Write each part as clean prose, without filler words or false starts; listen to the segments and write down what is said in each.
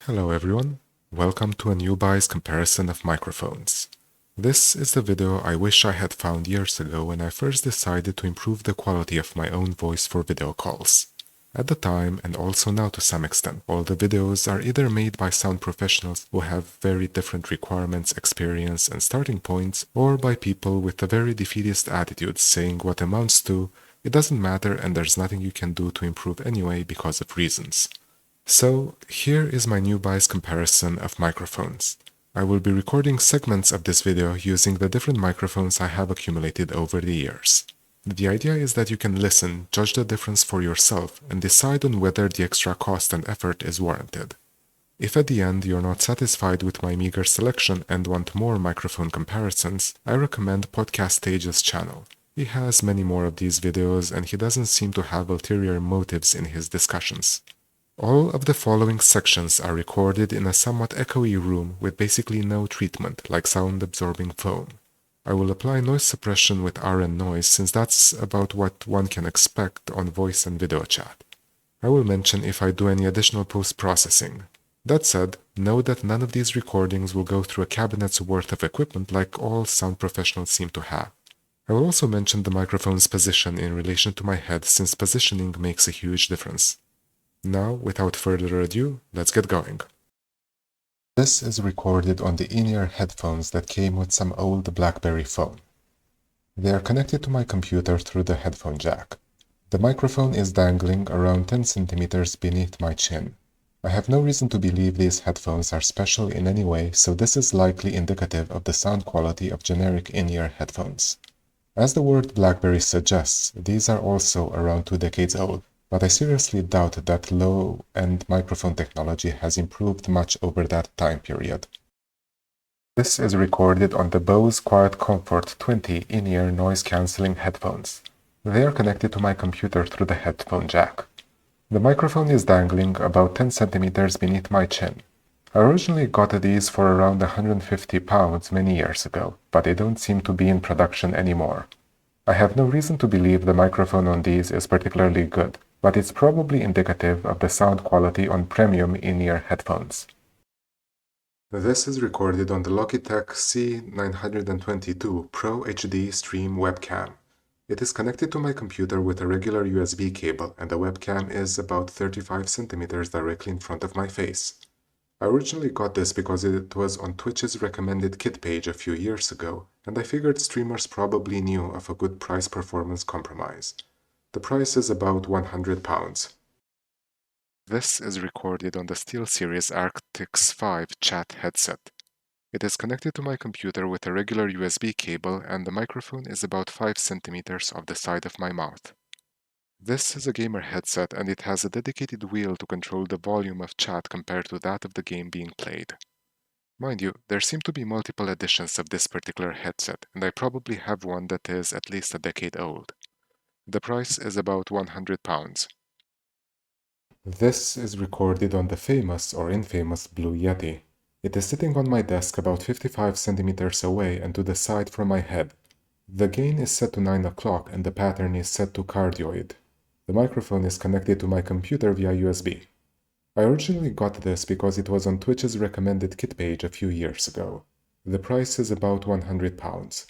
Hello everyone, welcome to a Newbie's comparison of microphones. This is the video I wish I had found years ago when I first decided to improve the quality of my own voice for video calls. At the time, and also now to some extent, all the videos are either made by sound professionals who have very different requirements, experience, and starting points, or by people with a very defeatist attitude saying what amounts to, it doesn't matter and there's nothing you can do to improve anyway because of reasons. So here is my Newbie's comparison of microphones. I will be recording segments of this video using the different microphones I have accumulated over the years. The idea is that you can listen, judge the difference for yourself, and decide on whether the extra cost and effort is warranted. If at the end you're not satisfied with my meager selection and want more microphone comparisons, I recommend Podcast Stage's channel. He has many more of these videos and he doesn't seem to have ulterior motives in his discussions. All of the following sections are recorded in a somewhat echoey room with basically no treatment, like sound-absorbing foam. I will apply noise suppression with RN noise since that's about what one can expect on voice and video chat. I will mention if I do any additional post-processing. That said, know that none of these recordings will go through a cabinet's worth of equipment like all sound professionals seem to have. I will also mention the microphone's position in relation to my head since positioning makes a huge difference. Now, without further ado, let's get going. This is recorded on the in-ear headphones that came with some old Blackberry phone. They are connected to my computer through the headphone jack. The microphone is dangling around 10 centimeters beneath my chin. I have no reason to believe these headphones are special in any way, so this is likely indicative of the sound quality of generic in-ear headphones. As the word Blackberry suggests, these are also around 2 decades old. But I seriously doubt that low-end microphone technology has improved much over that time period. This is recorded on the Bose QuietComfort 20 in-ear noise-canceling headphones. They are connected to my computer through the headphone jack. The microphone is dangling about 10 centimeters beneath my chin. I originally got these for around £150 many years ago, but they don't seem to be in production anymore. I have no reason to believe the microphone on these is particularly good, but it's probably indicative of the sound quality on premium in-ear headphones. This is recorded on the Logitech C922 Pro HD Stream webcam. It is connected to my computer with a regular USB cable, and the webcam is about 35 centimeters directly in front of my face. I originally got this because it was on Twitch's recommended kit page a few years ago, and I figured streamers probably knew of a good price-performance compromise. The price is about £100. This is recorded on the SteelSeries Arctis 5 chat headset. It is connected to my computer with a regular USB cable, and the microphone is about 5 centimeters off the side of my mouth. This is a gamer headset and it has a dedicated wheel to control the volume of chat compared to that of the game being played. Mind you, there seem to be multiple editions of this particular headset, and I probably have one that is at least a decade old. The price is about £100. This is recorded on the famous or infamous Blue Yeti. It is sitting on my desk about 55 centimeters away and to the side from my head. The gain is set to 9 o'clock and the pattern is set to cardioid. The microphone is connected to my computer via USB. I originally got this because it was on Twitch's recommended kit page a few years ago. The price is about £100.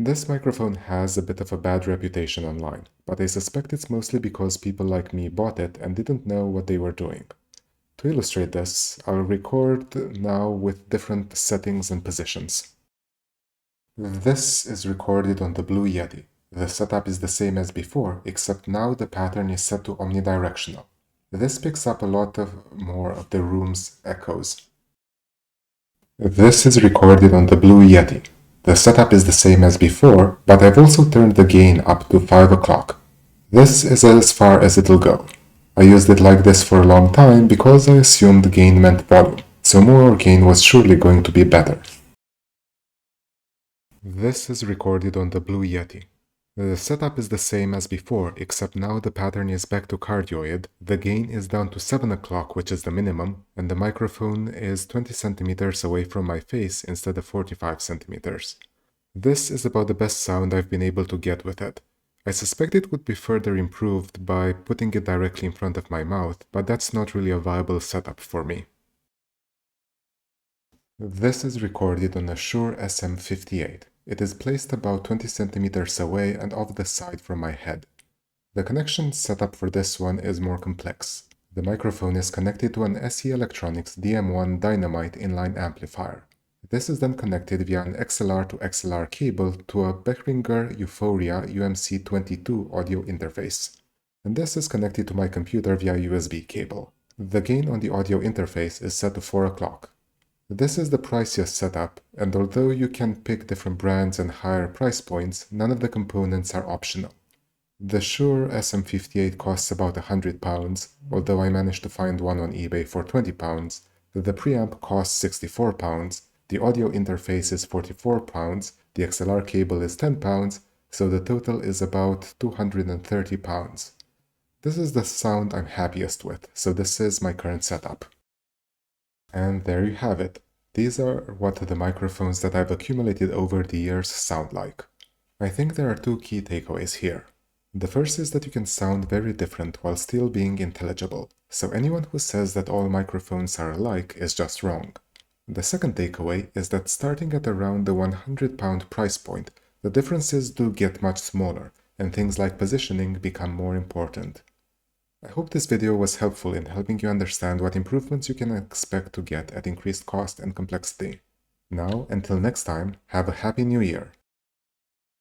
This microphone has a bit of a bad reputation online, but I suspect it's mostly because people like me bought it and didn't know what they were doing. To illustrate this, I'll record now with different settings and positions. This is recorded on the Blue Yeti. The setup is the same as before, except now the pattern is set to omnidirectional. This picks up a lot more of the room's echoes. This is recorded on the Blue Yeti. The setup is the same as before, but I've also turned the gain up to 5 o'clock. This is as far as it'll go. I used it like this for a long time because I assumed gain meant volume, so more gain was surely going to be better. This is recorded on the Blue Yeti. The setup is the same as before, except now the pattern is back to cardioid, the gain is down to 7 o'clock, which is the minimum, and the microphone is 20 centimeters away from my face instead of 45 centimeters. This is about the best sound I've been able to get with it. I suspect it would be further improved by putting it directly in front of my mouth, but that's not really a viable setup for me. This is recorded on a Shure SM58. It is placed about 20 centimeters away and off the side from my head. The connection setup for this one is more complex. The microphone is connected to an SE Electronics DM1 Dynamite inline amplifier. This is then connected via an XLR to XLR cable to a Behringer Euphoria UMC22 audio interface. And this is connected to my computer via USB cable. The gain on the audio interface is set to 4 o'clock. This is the priciest setup, and although you can pick different brands and higher price points, none of the components are optional. The Shure SM58 costs about £100, although I managed to find one on eBay for £20. The preamp costs £64, the audio interface is £44, the XLR cable is £10, so the total is about £230. This is the sound I'm happiest with, so this is my current setup. And there you have it. These are what the microphones that I've accumulated over the years sound like. I think there are two key takeaways here. The first is that you can sound very different while still being intelligible, so anyone who says that all microphones are alike is just wrong. The second takeaway is that starting at around the £100 price point, the differences do get much smaller, and things like positioning become more important. I hope this video was helpful in helping you understand what improvements you can expect to get at increased cost and complexity. Now, until next time, have a happy new year!